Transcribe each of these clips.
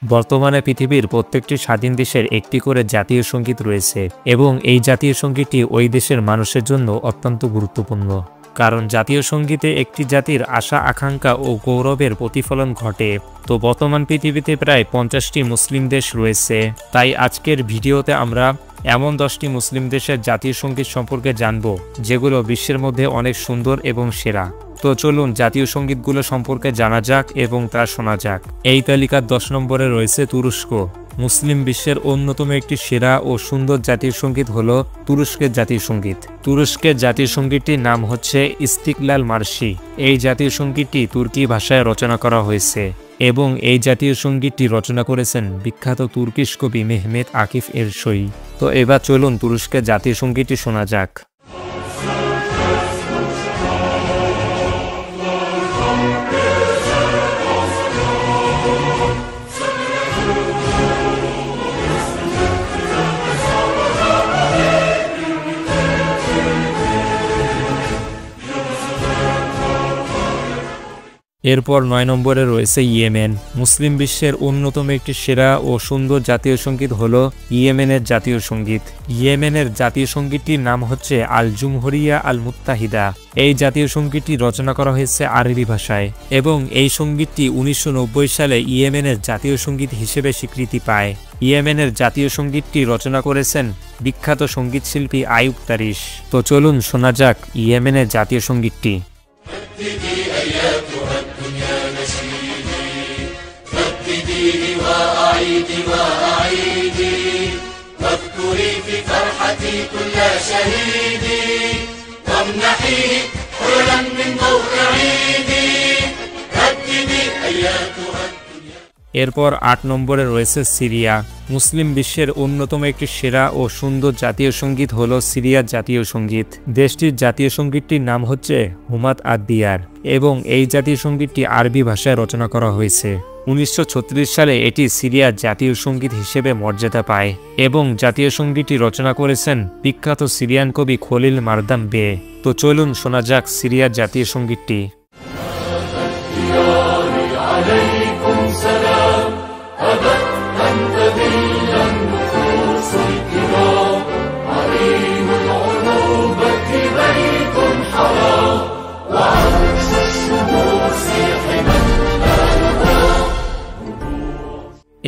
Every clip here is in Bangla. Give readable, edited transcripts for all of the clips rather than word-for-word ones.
বর্তমানে পৃথিবীর প্রত্যেকটি স্বাধীন দেশের একটি করে জাতীয় সঙ্গীত রয়েছে এবং এই জাতীয় সঙ্গীতটি ওই দেশের মানুষের জন্য অত্যন্ত গুরুত্বপূর্ণ। কারণ জাতীয় সঙ্গীতে একটি জাতির আশা আকাঙ্ক্ষা ও গৌরবের প্রতিফলন ঘটে। তো বর্তমান পৃথিবীতে প্রায় 50টি মুসলিম দেশ রয়েছে। তাই আজকের ভিডিওতে আমরা এমন 10টি মুসলিম দেশের জাতীয় সঙ্গীত সম্পর্কে জানব যেগুলো বিশ্বের মধ্যে অনেক সুন্দর এবং সেরা। তো চলুন জাতীয় সঙ্গীতগুলো সম্পর্কে জানা যাক এবং তা শোনা যাক। এই তালিকার 10 নম্বরে রয়েছে তুরস্ক। মুসলিম বিশ্বের অন্যতম একটি সেরা ও সুন্দর জাতীয় সঙ্গীত হল তুরস্কের জাতীয় সঙ্গীত। তুরস্কের জাতীয় সঙ্গীতটির নাম হচ্ছে ইস্তিকলাল মার্শি। এই জাতীয় সঙ্গীতটি তুর্কি ভাষায় রচনা করা হয়েছে এবং এই জাতীয় সঙ্গীতটি রচনা করেছেন বিখ্যাত তুর্কিশ কবি মেহমেত আকিফ এরশোই। তো এবার চলুন তুরস্কের জাতীয় সঙ্গীতটি শোনা যাক। এরপর 9 নম্বরে রয়েছে ইয়েমেন। মুসলিম বিশ্বের অন্যতম একটি সেরা ও সুন্দর জাতীয় সঙ্গীত হল ইয়েমেনের জাতীয় সঙ্গীত। ইয়েমেনের জাতীয় সঙ্গীতটির নাম হচ্ছে আল জুমহুরিয়া আল মুত্তাহিদা। এই জাতীয় সঙ্গীতটি রচনা করা হয়েছে আরবি ভাষায় এবং এই সঙ্গীতটি 1990 সালে ইয়েমেনের জাতীয় সঙ্গীত হিসেবে স্বীকৃতি পায়। ইয়েমেনের জাতীয় সঙ্গীতটি রচনা করেছেন বিখ্যাত সঙ্গীতশিল্পী আইয়ুব তারিশ। তো চলুন শোনা যাক ইয়েমেনের জাতীয় সঙ্গীতটি। এরপর 8 নম্বরে রয়েছে সিরিয়া। মুসলিম বিশ্বের অন্যতম একটি সেরা ও সুন্দর জাতীয় সঙ্গীত হল সিরিয়ার জাতীয় সঙ্গীত। দেশটির জাতীয় সঙ্গীতটির নাম হচ্ছে হুমাত আদ-দিয়ার এবং এই জাতীয় সঙ্গীতটি আরবি ভাষায় রচনা করা হয়েছে। 1936 সালে এটি সিরিয়ার জাতীয় সঙ্গীত হিসেবে মর্যাদা পায় এবং জাতীয় সঙ্গীতটি রচনা করেছেন বিখ্যাত সিরিয়ান কবি খলিল মারদাম বে। তো চলুন শোনা যাক সিরিয়ার জাতীয় সঙ্গীতটি।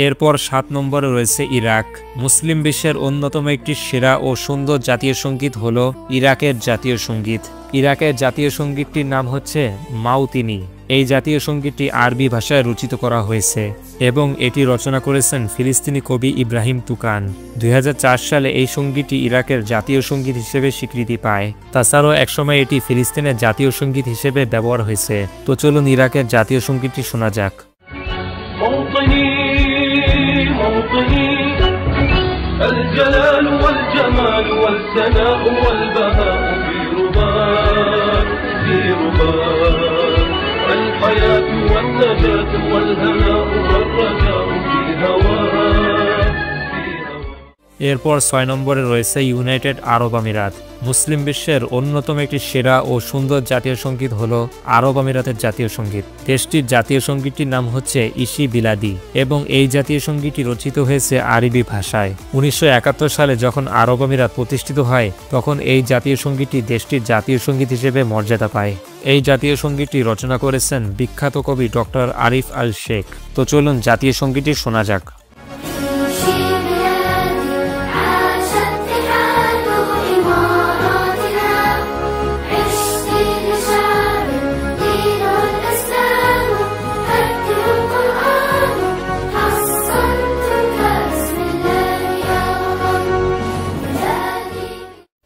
এরপর 7 নম্বরে রয়েছে ইরাক। মুসলিম বিশ্বের অন্যতম একটি সেরা ও সুন্দর জাতীয় সঙ্গীত হল ইরাকের জাতীয় সঙ্গীত। ইরাকের জাতীয় সঙ্গীতটির নাম হচ্ছে মাউতিনি। এই জাতীয় সঙ্গীতটি আরবি ভাষায় রচিত করা হয়েছে এবং এটি রচনা করেছেন ফিলিস্তিনি কবি ইব্রাহিম তুকান। 2004 সালে এই সঙ্গীতটি ইরাকের জাতীয় সঙ্গীত হিসেবে স্বীকৃতি পায়। তাছাড়াও একসময় এটি ফিলিস্তিনের জাতীয় সঙ্গীত হিসেবে ব্যবহার হয়েছে। তো চলুন ইরাকের জাতীয় সঙ্গীতটি শোনা যাক। الجلال والجمال والثناء والبهاء في رباك في رباك الحياة والنجاة والهناء والرجاء في هواك. এরপর 6 নম্বরে রয়েছে ইউনাইটেড আরব আমিরাত। মুসলিম বিশ্বের অন্যতম একটি সেরা ও সুন্দর জাতীয় সঙ্গীত হল আরব আমিরাতের জাতীয় সঙ্গীত। দেশটির জাতীয় সঙ্গীতটির নাম হচ্ছে ইসি বিলাদি এবং এই জাতীয় সঙ্গীতটি রচিত হয়েছে আরবি ভাষায়। 1971 সালে যখন আরব আমিরাত প্রতিষ্ঠিত হয় তখন এই জাতীয় সঙ্গীতটি দেশটির জাতীয় সঙ্গীত হিসেবে মর্যাদা পায়। এই জাতীয় সঙ্গীতটি রচনা করেছেন বিখ্যাত কবি ডক্টর আরিফ আল শেখ। তো চলুন জাতীয় সঙ্গীতটি শোনা যাক।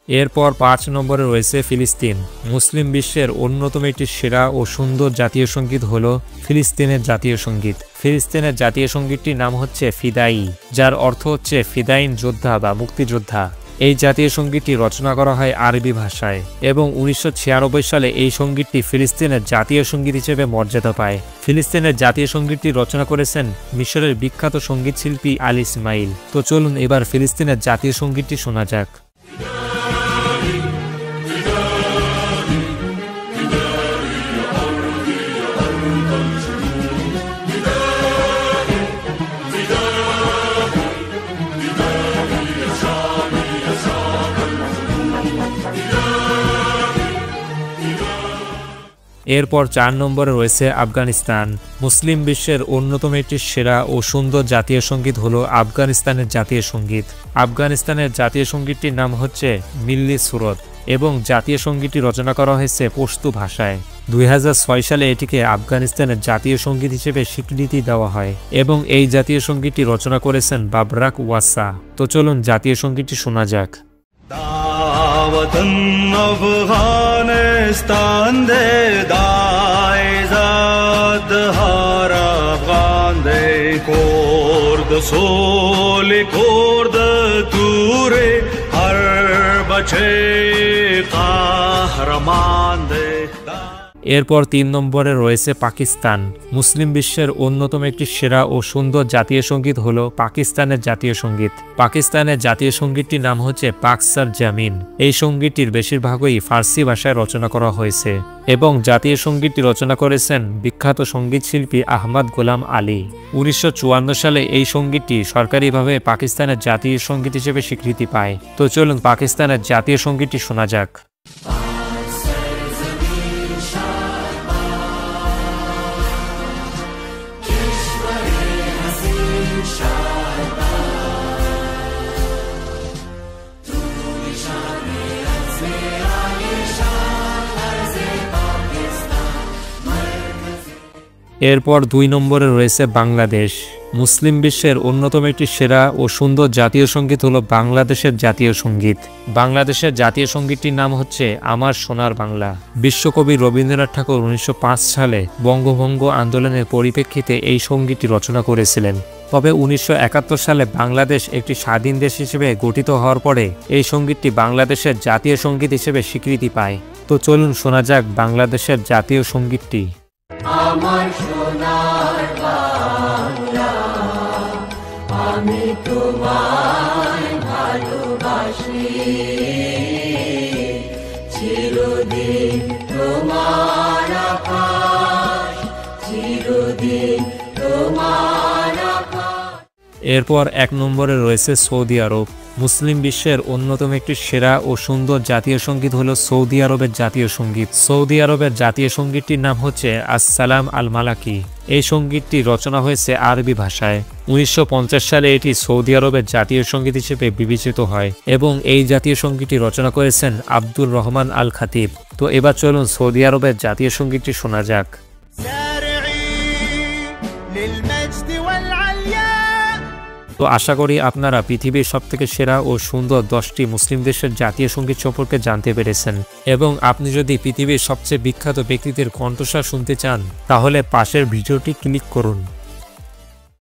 এরপর 5 নম্বরে রয়েছে ফিলিস্তিন। মুসলিম বিশ্বের অন্যতম একটি সেরা ও সুন্দর জাতীয় সঙ্গীত হল ফিলিস্তিনের জাতীয় সঙ্গীত। ফিলিস্তিনের জাতীয় সঙ্গীতটির নাম হচ্ছে ফিদাই, যার অর্থ হচ্ছে ফিদাইন যোদ্ধা বা মুক্তিযোদ্ধা। এই জাতীয় সঙ্গীতটি রচনা করা হয় আরবি ভাষায় এবং 1996 সালে এই সঙ্গীতটি ফিলিস্তিনের জাতীয় সঙ্গীত হিসেবে মর্যাদা পায়। ফিলিস্তিনের জাতীয় সঙ্গীতটি রচনা করেছেন মিশরের বিখ্যাত সঙ্গীতশিল্পী আলী ইসমাইল। তো চলুন এবার ফিলিস্তিনের জাতীয় সঙ্গীতটি শোনা যাক। এরপর 4 নম্বরে রয়েছে আফগানিস্তান। মুসলিম বিশ্বের অন্যতম একটি সেরা ও সুন্দর জাতীয় সঙ্গীত হলো আফগানিস্তানের জাতীয় সঙ্গীত। আফগানিস্তানের জাতীয় সঙ্গীতটির নাম হচ্ছে মিল্লি সুরত এবং জাতীয় সঙ্গীতটি রচনা করা হয়েছে পশতু ভাষায়। 2006 সালে এটিকে আফগানিস্তানের জাতীয় সঙ্গীত হিসেবে স্বীকৃতি দেওয়া হয় এবং এই জাতীয় সঙ্গীতটি রচনা করেছেন বাবরাক ওয়াসা। তো চলুন জাতীয় সঙ্গীতটি শোনা যাক। दावतन अफगानिस्तान दे दाइजाद हर अफगान दे कोर्द सोली कोर्द तूरे हर बचे काहरमान दे। এরপর 3 নম্বরে রয়েছে পাকিস্তান। মুসলিম বিশ্বের অন্যতম একটি সেরা ও সুন্দর জাতীয় সঙ্গীত হলো পাকিস্তানের জাতীয় সঙ্গীত। পাকিস্তানের জাতীয় সঙ্গীতটির নাম হচ্ছে পাক সর জামিন। এই সঙ্গীতটির বেশিরভাগই ফার্সি ভাষায় রচনা করা হয়েছে এবং জাতীয় সঙ্গীতটি রচনা করেছেন বিখ্যাত সঙ্গীত শিল্পী আহমদ গোলাম আলী। 1954 সালে এই সঙ্গীতটি সরকারিভাবে পাকিস্তানের জাতীয় সঙ্গীত হিসেবে স্বীকৃতি পায়। তো চলুন পাকিস্তানের জাতীয় সঙ্গীতটি শোনা যাক। এরপর 2 নম্বরে রয়েছে বাংলাদেশ। মুসলিম বিশ্বের অন্যতম একটি সেরা ও সুন্দর জাতীয় সঙ্গীত হলো বাংলাদেশের জাতীয় সঙ্গীত। বাংলাদেশের জাতীয় সঙ্গীতটির নাম হচ্ছে আমার সোনার বাংলা। বিশ্বকবি রবীন্দ্রনাথ ঠাকুর 1905 সালে বঙ্গভঙ্গ আন্দোলনের পরিপ্রেক্ষিতে এই সঙ্গীতটি রচনা করেছিলেন। তবে 1971 সালে বাংলাদেশ একটি স্বাধীন দেশ হিসেবে গঠিত হওয়ার পরে এই সঙ্গীতটি বাংলাদেশের জাতীয় সঙ্গীত হিসেবে স্বীকৃতি পায়। তো চলুন শোনা যাক বাংলাদেশের জাতীয় সঙ্গীতটি। আমার সোনার বাংলা, আমি তোমায় ভালোবাসি, চিরদিন তোমার আকাশ, চিরদিন তোমার আকাশ। এরপর 1 নম্বরে রয়েছে সৌদি আরব। মুসলিম বিশ্বের অন্যতম একটি সেরা ও সুন্দর জাতীয় সঙ্গীত হলো সৌদি আরবের জাতীয় সঙ্গীত। সৌদি আরবের জাতীয় সঙ্গীতটির নাম হচ্ছে আসসালাম আল মালাকি। এই সঙ্গীতটি রচনা হয়েছে আরবি ভাষায়। 1950 সালে এটি সৌদি আরবের জাতীয় সঙ্গীত হিসেবে বিবেচিত হয় এবং এই জাতীয় সঙ্গীতটি রচনা করেছেন আব্দুর রহমান আল খাতিব। তো এবার চলুন সৌদি আরবের জাতীয় সঙ্গীতটি শোনা যাক। তো আশা করি আপনারা পৃথিবীর সবথেকে সেরা ও সুন্দর 10টি মুসলিম দেশের জাতীয় সঙ্গীত সম্পর্কে জানতে পেরেছেন এবং আপনি যদি পৃথিবীর সবচেয়ে বিখ্যাত ব্যক্তিদের কণ্ঠস্বর শুনতে চান তাহলে পাশের ভিডিওটি ক্লিক করুন।